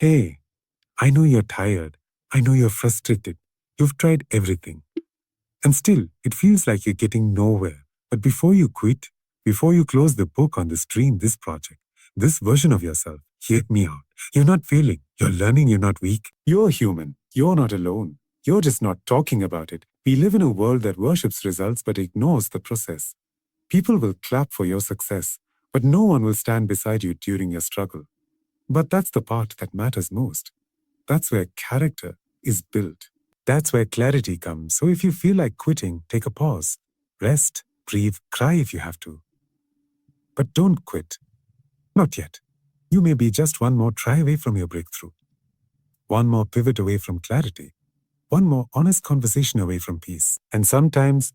Hey, I know you're tired. I know you're frustrated. You've tried everything. And still, it feels like you're getting nowhere. But before you quit, before you close the book on this dream, this project, this version of yourself, hear me out. You're not failing. You're learning. You're not weak. You're human. You're not alone. You're just not talking about it. We live in a world that worships results but ignores the process. People will clap for your success, but no one will stand beside you during your struggle. But that's the part that matters most. That's where character is built. That's where clarity comes. So if you feel like quitting, take a pause. Rest, breathe, cry if you have to. But don't quit. Not yet. You may be just one more try away from your breakthrough. One more pivot away from clarity. One more honest conversation away from peace. And sometimes,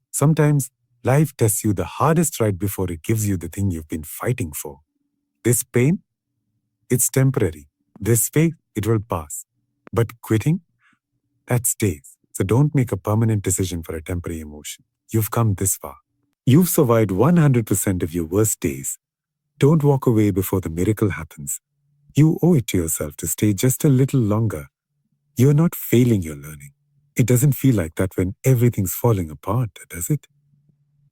life tests you the hardest right before it gives you the thing you've been fighting for. This pain, it's temporary. This faith, it will pass. But quitting, that stays. So don't make a permanent decision for a temporary emotion. You've come this far. You've survived 100% of your worst days. Don't walk away before the miracle happens. You owe it to yourself to stay just a little longer. You're not failing your learning. It doesn't feel like that when everything's falling apart, does it?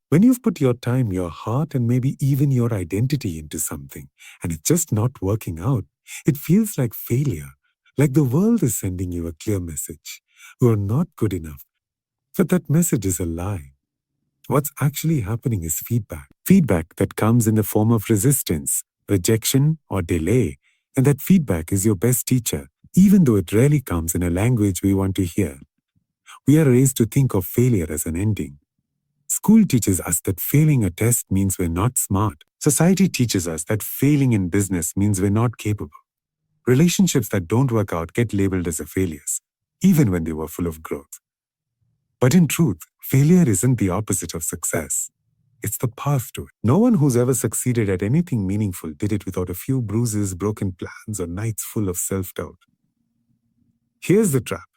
When you've put your time, your heart, and maybe even your identity into something, and it's just not working out, it feels like failure. Like the world is sending you a clear message. You are not good enough. But that message is a lie. What's actually happening is feedback. Feedback that comes in the form of resistance, rejection, or delay. And that feedback is your best teacher, even though it rarely comes in a language we want to hear. We are raised to think of failure as an ending. School teaches us that failing a test means we're not smart. Society teaches us that failing in business means we're not capable. Relationships that don't work out get labeled as a failures, even when they were full of growth. But in truth, failure isn't the opposite of success. It's the path to it. No one who's ever succeeded at anything meaningful did it without a few bruises, broken plans, or nights full of self-doubt. Here's the trap.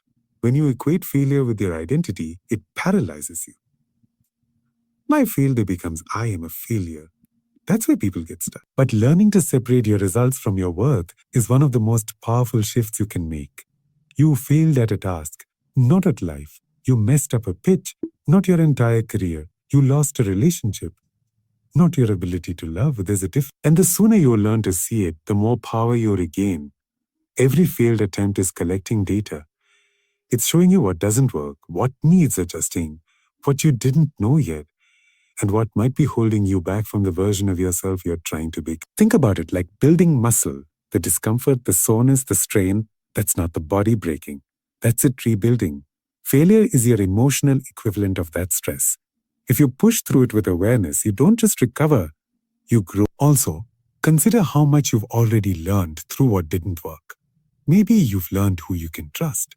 When you equate failure with your identity, it paralyzes you. My failure becomes I am a failure. That's where people get stuck. But learning to separate your results from your worth is one of the most powerful shifts you can make. You failed at a task, not at life. You messed up a pitch, not your entire career. You lost a relationship, not your ability to love. There's a difference. And the sooner you learn to see it, the more power you regain. Every failed attempt is collecting data. It's showing you what doesn't work, what needs adjusting, what you didn't know yet, and what might be holding you back from the version of yourself you're trying to be. Think about it like building muscle. The discomfort, the soreness, the strain, that's not the body breaking. That's it rebuilding. Failure is your emotional equivalent of that stress. If you push through it with awareness, you don't just recover, you grow. Also, consider how much you've already learned through what didn't work. Maybe you've learned who you can trust.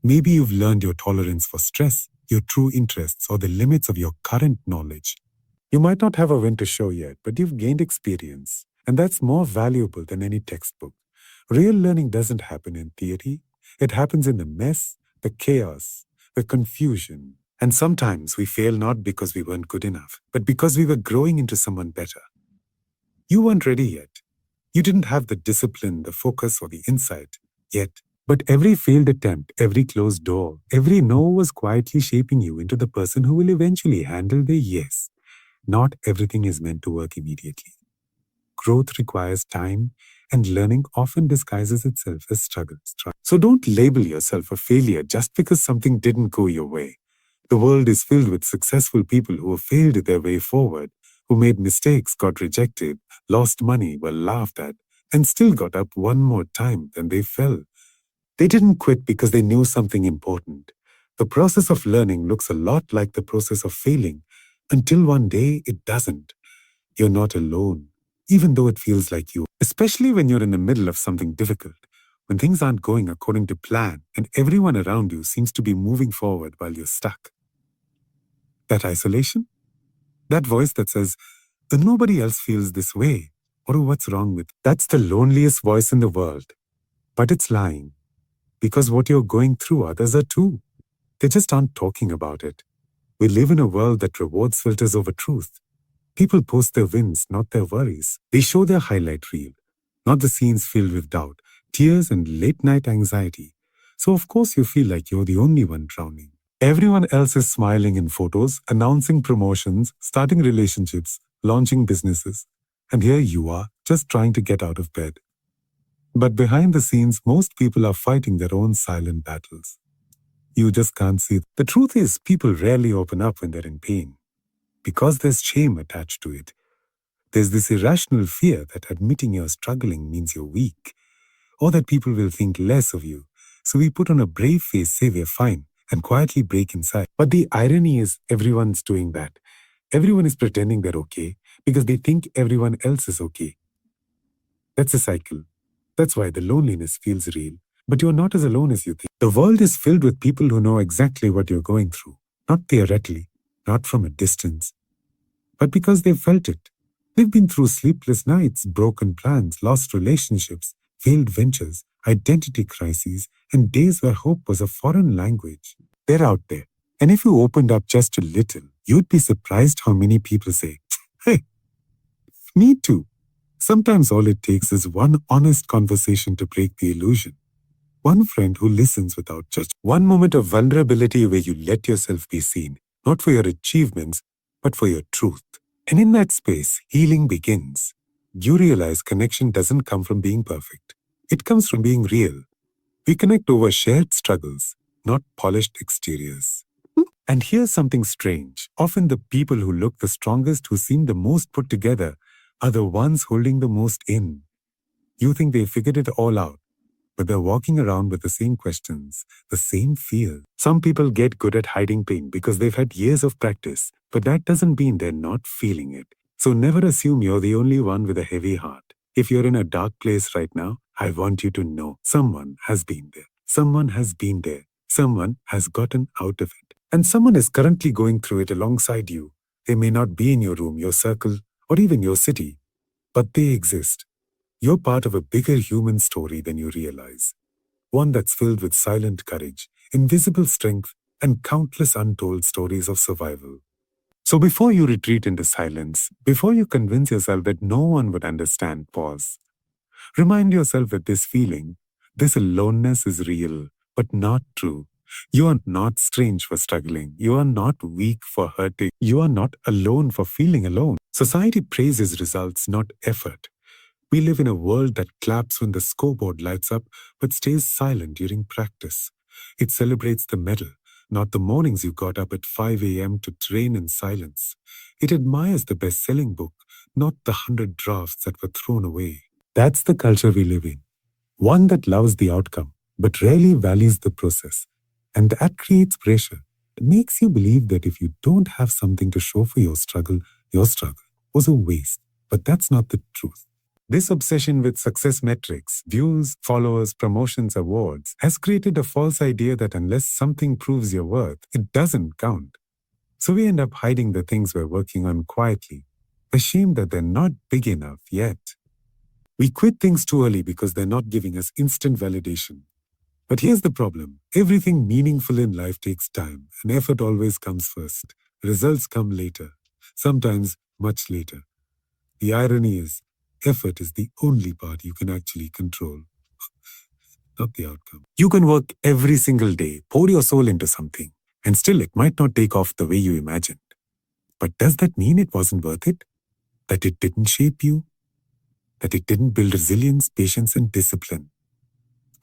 Maybe you've learned your tolerance for stress, your true interests, or the limits of your current knowledge. You might not have a win to show yet, but you've gained experience, and that's more valuable than any textbook. Real learning doesn't happen in theory. It happens in the mess, the chaos, the confusion. And sometimes we fail not because we weren't good enough, but because we were growing into someone better. You weren't ready yet. You didn't have the discipline, the focus, or the insight yet. But every failed attempt, every closed door, every no was quietly shaping you into the person who will eventually handle the yes. Not everything is meant to work immediately. Growth requires time, and learning often disguises itself as struggles. So don't label yourself a failure just because something didn't go your way. The world is filled with successful people who have failed their way forward, who made mistakes, got rejected, lost money, were laughed at, and still got up one more time than they fell. They didn't quit because they knew something important. The process of learning looks a lot like the process of failing, until one day it doesn't. You're not alone, even though it feels like you, especially when you're in the middle of something difficult, when things aren't going according to plan and everyone around you seems to be moving forward while you're stuck. That isolation? That voice that says, nobody else feels this way, or what's wrong with? That's the loneliest voice in the world. But it's lying. Because what you're going through, others are too. They just aren't talking about it. We live in a world that rewards filters over truth. People post their wins, not their worries. They show their highlight reel, not the scenes filled with doubt. tears, and late-night anxiety. So of course you feel like you're the only one drowning. Everyone else is smiling in photos, announcing promotions, starting relationships, launching businesses. And here you are, just trying to get out of bed. But behind the scenes, most people are fighting their own silent battles. You just can't see. The truth is, people rarely open up when they're in pain, because there's shame attached to it. There's this irrational fear that admitting you're struggling means you're weak, or that people will think less of you. So we put on a brave face, say we're fine, and quietly break inside. But the irony is, everyone's doing that. Everyone is pretending they're okay because they think everyone else is okay. That's a cycle. That's why the loneliness feels real. But you're not as alone as you think. The world is filled with people who know exactly what you're going through, not theoretically, not from a distance, but because they've felt it. They've been through sleepless nights, broken plans, lost relationships, failed ventures, identity crises, and days where hope was a foreign language. They're out there. And if you opened up just a little, you'd be surprised how many people say, "Hey, me too." Sometimes all it takes is one honest conversation to break the illusion. One friend who listens without judgment. One moment of vulnerability where you let yourself be seen, not for your achievements, but for your truth. And in that space, healing begins. You realize connection doesn't come from being perfect. It comes from being real. We connect over shared struggles, not polished exteriors. And here's something strange. Often the people who look the strongest, who seem the most put together, are the ones holding the most in. You think they figured it all out, but they're walking around with the same questions, the same fears. Some people get good at hiding pain because they've had years of practice, but that doesn't mean they're not feeling it. So never assume you're the only one with a heavy heart. If you're in a dark place right now, I want you to know someone has been there. Someone has been there. Someone has gotten out of it. And someone is currently going through it alongside you. They may not be in your room, your circle, or even your city, but they exist. You're part of a bigger human story than you realize. One that's filled with silent courage, invisible strength, and countless untold stories of survival. So before you retreat into silence, before you convince yourself that no one would understand, pause. Remind yourself that this feeling, this aloneness is real, but not true. You are not strange for struggling. You are not weak for hurting. You are not alone for feeling alone. Society praises results, not effort. We live in a world that claps when the scoreboard lights up, but stays silent during practice. It celebrates the medal, not the mornings you got up at 5 a.m. to train in silence. It admires the best-selling book, not the 100 drafts that were thrown away. That's the culture we live in. One that loves the outcome, but rarely values the process. And that creates pressure. It makes you believe that if you don't have something to show for your struggle was a waste. But that's not the truth. This obsession with success metrics, views, followers, promotions, awards, has created a false idea that unless something proves your worth, it doesn't count. So we end up hiding the things we're working on quietly, ashamed that they're not big enough yet. We quit things too early because they're not giving us instant validation. But here's the problem. Everything meaningful in life takes time, and effort always comes first. Results come later, sometimes much later. The irony is, effort is the only part you can actually control, not the outcome. You can work every single day, pour your soul into something, and still it might not take off the way you imagined. But does that mean it wasn't worth it? That it didn't shape you? That it didn't build resilience, patience, and discipline?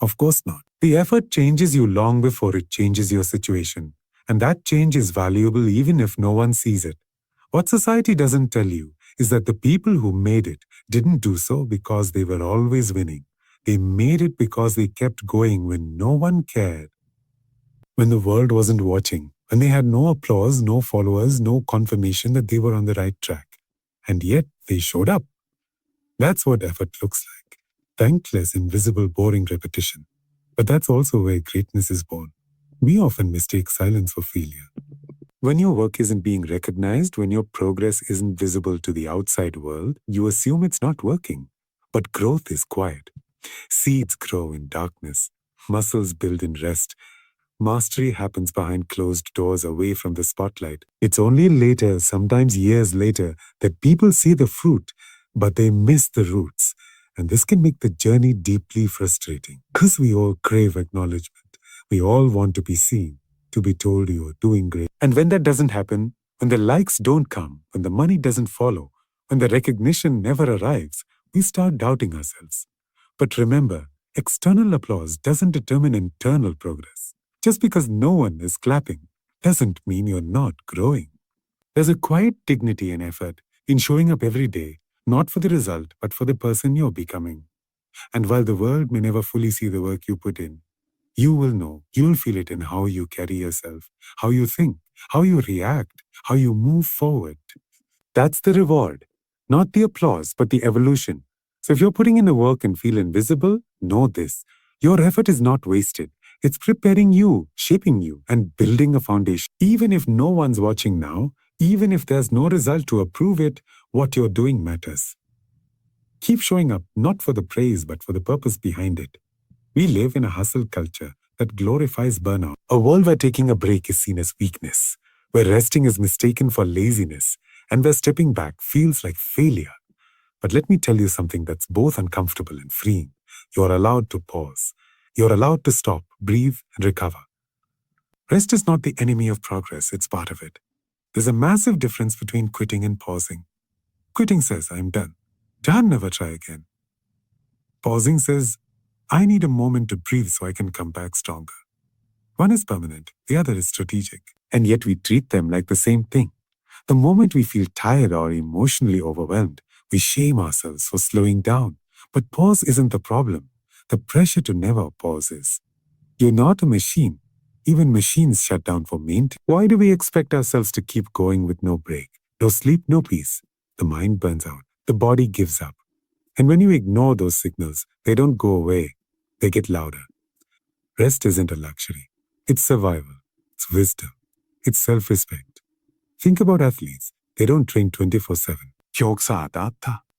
Of course not. The effort changes you long before it changes your situation, and that change is valuable even if no one sees it. What society doesn't tell you is that the people who made it didn't do so because they were always winning. They made it because they kept going when no one cared, when the world wasn't watching, when they had no applause, no followers, no confirmation that they were on the right track. And yet they showed up. That's what effort looks like. Thankless, invisible, boring repetition. But that's also where greatness is born. We often mistake silence for failure. When your work isn't being recognized, when your progress isn't visible to the outside world, you assume it's not working. But growth is quiet. Seeds grow in darkness. Muscles build in rest. Mastery happens behind closed doors, away from the spotlight. It's only later, sometimes years later, that people see the fruit, but they miss the roots. And this can make the journey deeply frustrating because we all crave acknowledgement. We all want to be seen, to be told you're doing great. And when that doesn't happen, when the likes don't come, when the money doesn't follow, when the recognition never arrives, we start doubting ourselves. But remember, external applause doesn't determine internal progress. Just because no one is clapping doesn't mean you're not growing. There's a quiet dignity and effort in showing up every day, not for the result, but for the person you're becoming. And while the world may never fully see the work you put in, you will know, you'll feel it in how you carry yourself, how you think, how you react, how you move forward. That's the reward. Not the applause, but the evolution. So if you're putting in the work and feel invisible, know this. Your effort is not wasted. It's preparing you, shaping you, and building a foundation. Even if no one's watching now, even if there's no result to approve it, what you're doing matters. Keep showing up, not for the praise, but for the purpose behind it. We live in a hustle culture that glorifies burnout. A world where taking a break is seen as weakness, where resting is mistaken for laziness, and where stepping back feels like failure. But let me tell you something that's both uncomfortable and freeing. You're allowed to pause. You're allowed to stop, breathe, and recover. Rest is not the enemy of progress, it's part of it. There's a massive difference between quitting and pausing. Quitting says, I'm done. Never try again. Pausing says, I need a moment to breathe so I can come back stronger. One is permanent, the other is strategic. And yet we treat them like the same thing. The moment we feel tired or emotionally overwhelmed, we shame ourselves for slowing down. But pause isn't the problem. The pressure to never pause is. You're not a machine. Even machines shut down for maintenance. Why do we expect ourselves to keep going with no break? No sleep, no peace. The mind burns out. The body gives up. And when you ignore those signals, they don't go away. They get louder. Rest isn't a luxury. It's survival. It's wisdom. It's self-respect. Think about athletes. They don't train 24/7.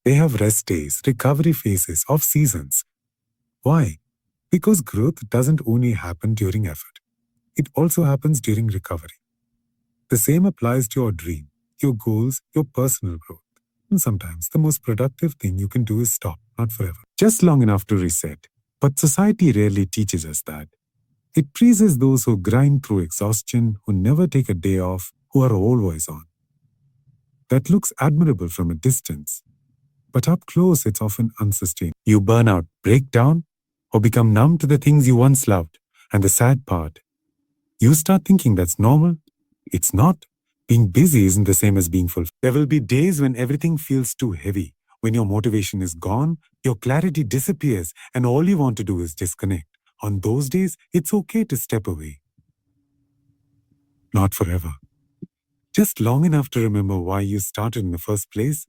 They have rest days, recovery phases, off seasons. Why? Because growth doesn't only happen during effort. It also happens during recovery. The same applies to your dream, your goals, your personal growth. And sometimes the most productive thing you can do is stop, not forever. Just long enough to reset. But society rarely teaches us that. It praises those who grind through exhaustion, who never take a day off, who are always on. That looks admirable from a distance. But up close, it's often unsustainable. You burn out, break down, or become numb to the things you once loved. And the sad part, you start thinking that's normal. It's not. Being busy isn't the same as being fulfilled. There will be days when everything feels too heavy, when your motivation is gone, your clarity disappears, and all you want to do is disconnect. On those days, it's okay to step away. Not forever. Just long enough to remember why you started in the first place.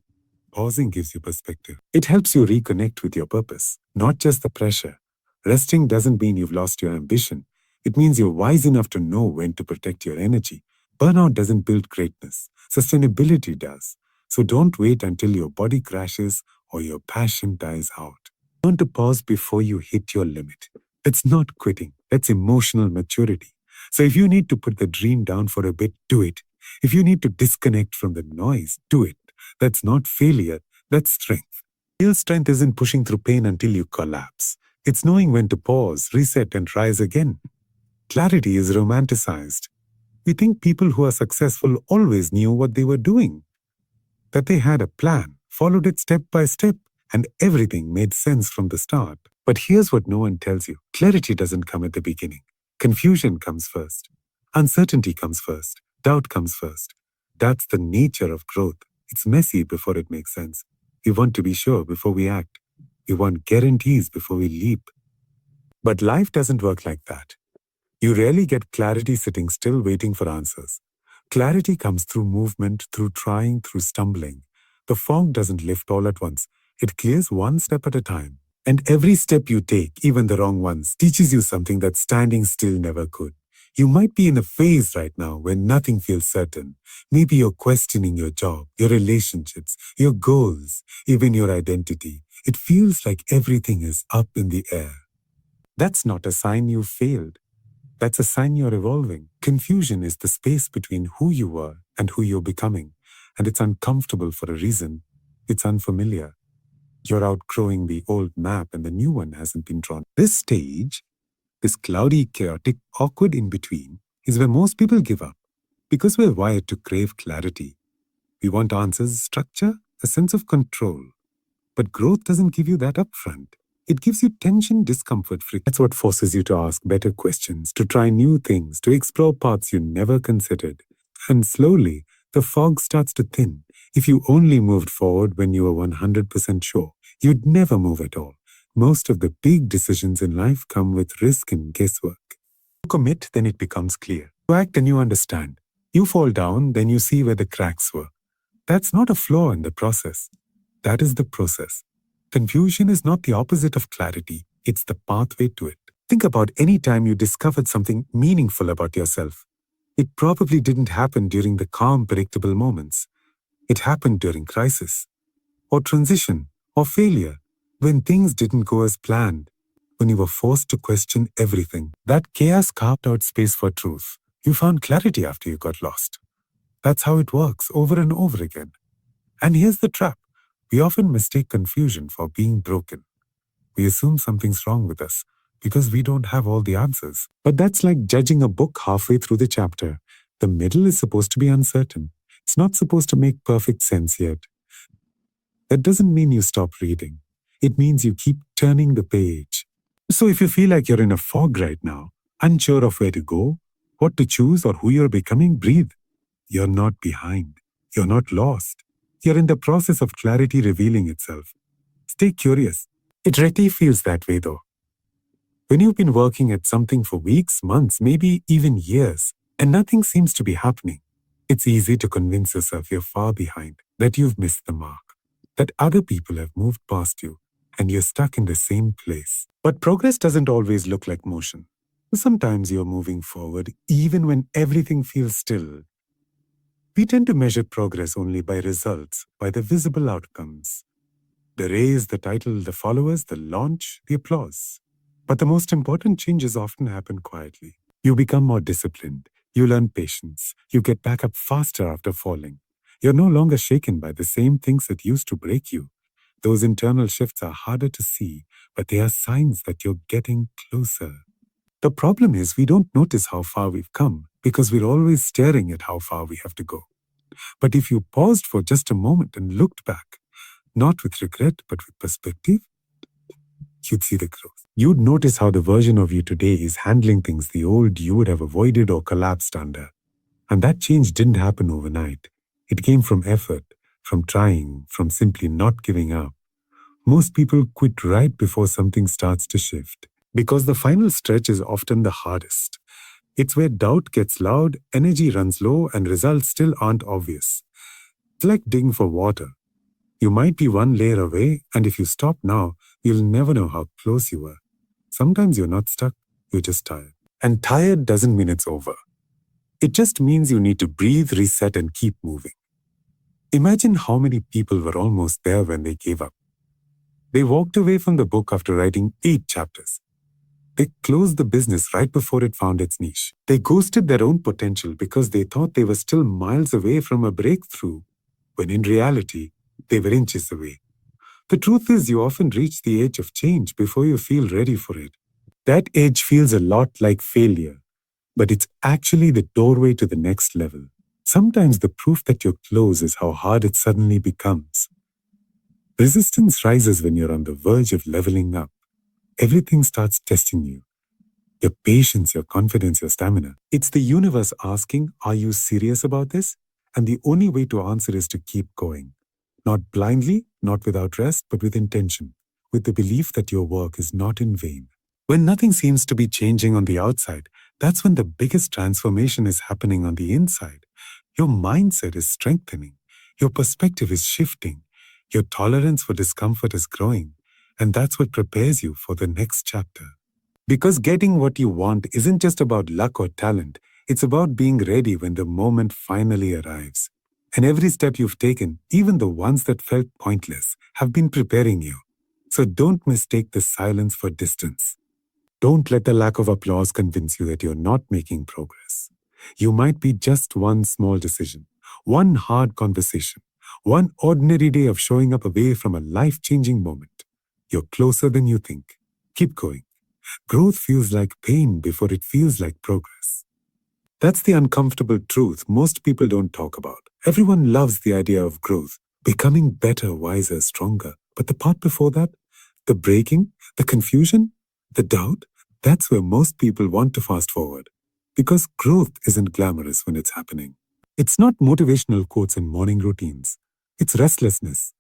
Pausing gives you perspective. It helps you reconnect with your purpose, not just the pressure. Resting doesn't mean you've lost your ambition. It means you're wise enough to know when to protect your energy. Burnout doesn't build greatness. Sustainability does. So don't wait until your body crashes or your passion dies out. Learn to pause before you hit your limit. That's not quitting. That's emotional maturity. So if you need to put the dream down for a bit, do it. If you need to disconnect from the noise, do it. That's not failure. That's strength. Real strength isn't pushing through pain until you collapse. It's knowing when to pause, reset, and rise again. Clarity is romanticized. We think people who are successful always knew what they were doing, that they had a plan, followed it step by step, and everything made sense from the start. But here's what no one tells you. Clarity doesn't come at the beginning. Confusion comes first. Uncertainty comes first. Doubt comes first. That's the nature of growth. It's messy before it makes sense. We want to be sure before we act. We want guarantees before we leap. But life doesn't work like that. You rarely get clarity sitting still waiting for answers. Clarity comes through movement, through trying, through stumbling. The fog doesn't lift all at once. It clears one step at a time. And every step you take, even the wrong ones, teaches you something that standing still never could. You might be in a phase right now where nothing feels certain. Maybe you're questioning your job, your relationships, your goals, even your identity. It feels like everything is up in the air. That's not a sign you failed. That's a sign you're evolving. Confusion is the space between who you were and who you're becoming. And it's uncomfortable for a reason. It's unfamiliar. You're outgrowing the old map and the new one hasn't been drawn. This stage, this cloudy, chaotic, awkward in between, is where most people give up because we're wired to crave clarity. We want answers, structure, a sense of control. But growth doesn't give you that upfront. It gives you tension, discomfort, friction. That's what forces you to ask better questions, to try new things, to explore paths you never considered. And slowly, the fog starts to thin. If you only moved forward when you were 100% sure, you'd never move at all. Most of the big decisions in life come with risk and guesswork. You commit, then it becomes clear. You act and you understand. You fall down, then you see where the cracks were. That's not a flaw in the process. That is the process. Confusion is not the opposite of clarity. It's the pathway to it. Think about any time you discovered something meaningful about yourself. It probably didn't happen during the calm, predictable moments. It happened during crisis, or transition, or failure, when things didn't go as planned, when you were forced to question everything. That chaos carved out space for truth. You found clarity after you got lost. That's how it works over and over again. And here's the trap. We often mistake confusion for being broken. We assume something's wrong with us because we don't have all the answers. But that's like judging a book halfway through the chapter. The middle is supposed to be uncertain. It's not supposed to make perfect sense yet. That doesn't mean you stop reading. It means you keep turning the page. So if you feel like you're in a fog right now, unsure of where to go, what to choose, or who you're becoming, breathe. You're not behind. You're not lost. You're in the process of clarity revealing itself. Stay curious. It rarely feels that way though. When you've been working at something for weeks, months, maybe even years, and nothing seems to be happening, it's easy to convince yourself you're far behind, that you've missed the mark, that other people have moved past you, and you're stuck in the same place. But progress doesn't always look like motion. Sometimes you're moving forward even when everything feels still. We tend to measure progress only by results, by the visible outcomes. The raise, the title, the followers, the launch, the applause. But the most important changes often happen quietly. You become more disciplined. You learn patience. You get back up faster after falling. You're no longer shaken by the same things that used to break you. Those internal shifts are harder to see, but they are signs that you're getting closer. The problem is we don't notice how far we've come because we're always staring at how far we have to go. But if you paused for just a moment and looked back, not with regret, but with perspective, you'd see the growth. You'd notice how the version of you today is handling things the old you would have avoided or collapsed under. And that change didn't happen overnight. It came from effort, from trying, from simply not giving up. Most people quit right before something starts to shift, because the final stretch is often the hardest. It's where doubt gets loud, energy runs low, and results still aren't obvious. It's like digging for water. You might be one layer away, and if you stop now, you'll never know how close you were. Sometimes you're not stuck, you're just tired. And tired doesn't mean it's over. It just means you need to breathe, reset, and keep moving. Imagine how many people were almost there when they gave up. They walked away from the book after writing 8 chapters. They closed the business right before it found its niche. They ghosted their own potential because they thought they were still miles away from a breakthrough, when in reality, they were inches away. The truth is, you often reach the edge of change before you feel ready for it. That edge feels a lot like failure, but it's actually the doorway to the next level. Sometimes the proof that you're close is how hard it suddenly becomes. Resistance rises when you're on the verge of leveling up. Everything starts testing you. Your patience, your confidence, your stamina. It's the universe asking, are you serious about this? And the only way to answer is to keep going. Not blindly, not without rest, but with intention, with the belief that your work is not in vain. When nothing seems to be changing on the outside, that's when the biggest transformation is happening on the inside. Your mindset is strengthening. Your perspective is shifting. Your tolerance for discomfort is growing. And that's what prepares you for the next chapter. Because getting what you want isn't just about luck or talent. It's about being ready when the moment finally arrives. And every step you've taken, even the ones that felt pointless, have been preparing you. So don't mistake the silence for distance. Don't let the lack of applause convince you that you're not making progress. You might be just one small decision, one hard conversation, One ordinary day of showing up away from a life-changing moment. You're closer than you think. Keep going. Growth feels like pain before it feels like progress. That's the uncomfortable truth most people don't talk about. Everyone loves the idea of growth, becoming better, wiser, stronger. But the part before that, the breaking, the confusion, the doubt, that's where most people want to fast forward. Because growth isn't glamorous when it's happening. It's not motivational quotes and morning routines. It's restlessness.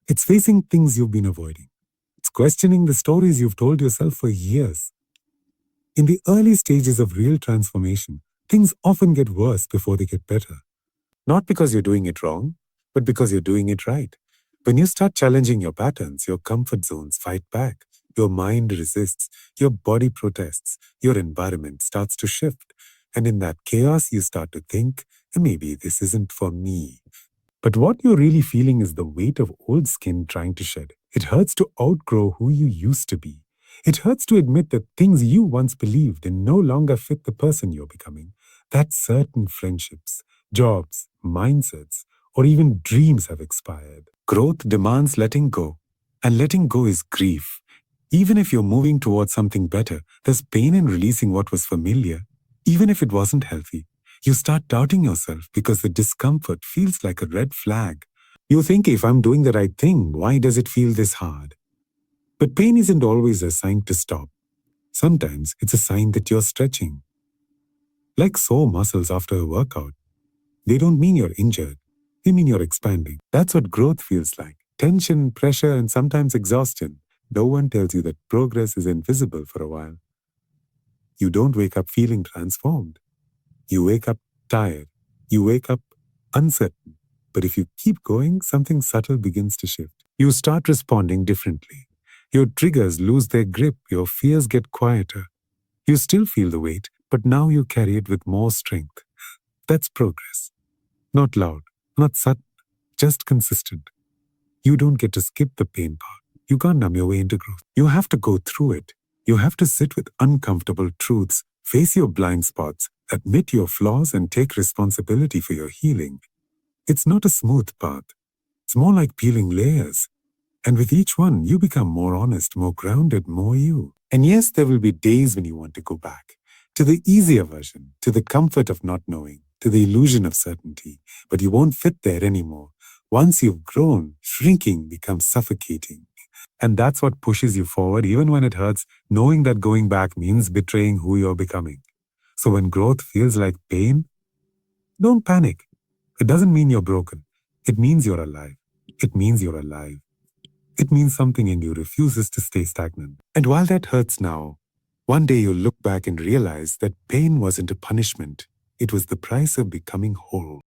It's facing things you've been avoiding. It's questioning the stories you've told yourself for years. In the early stages of real transformation, things often get worse before they get better. Not because you're doing it wrong, but because you're doing it right. When you start challenging your patterns, your comfort zones fight back. Your mind resists, your body protests, your environment starts to shift. And in that chaos, you start to think, maybe this isn't for me. But what you're really feeling is the weight of old skin trying to shed. It hurts to outgrow who you used to be. It hurts to admit that things you once believed in no longer fit the person you're becoming. That certain friendships, jobs, mindsets, or even dreams have expired. Growth demands letting go. And letting go is grief. Even if you're moving towards something better, there's pain in releasing what was familiar, even if it wasn't healthy. You start doubting yourself because the discomfort feels like a red flag. You think, if I'm doing the right thing, why does it feel this hard? But pain isn't always a sign to stop. Sometimes it's a sign that you're stretching. Like sore muscles after a workout. They don't mean you're injured. They mean you're expanding. That's what growth feels like. Tension, pressure, and sometimes exhaustion. No one tells you that progress is invisible for a while. You don't wake up feeling transformed. You wake up tired. You wake up uncertain. But if you keep going, something subtle begins to shift. You start responding differently. Your triggers lose their grip. Your fears get quieter. You still feel the weight, but now you carry it with more strength. That's progress. Not loud, not sudden, just consistent. You don't get to skip the pain part. You can't numb your way into growth. You have to go through it. You have to sit with uncomfortable truths, face your blind spots, admit your flaws, and take responsibility for your healing. It's not a smooth path. It's more like peeling layers. And with each one, you become more honest, more grounded, more you. And yes, there will be days when you want to go back to the easier version, to the comfort of not knowing, to the illusion of certainty. But you won't fit there anymore. Once you've grown, shrinking becomes suffocating. And that's what pushes you forward, even when it hurts, knowing that going back means betraying who you're becoming. So when growth feels like pain, don't panic. It doesn't mean you're broken. It means you're alive. It means you're alive. It means something in you refuses to stay stagnant. And while that hurts now, one day you'll look back and realize that pain wasn't a punishment. It was the price of becoming whole.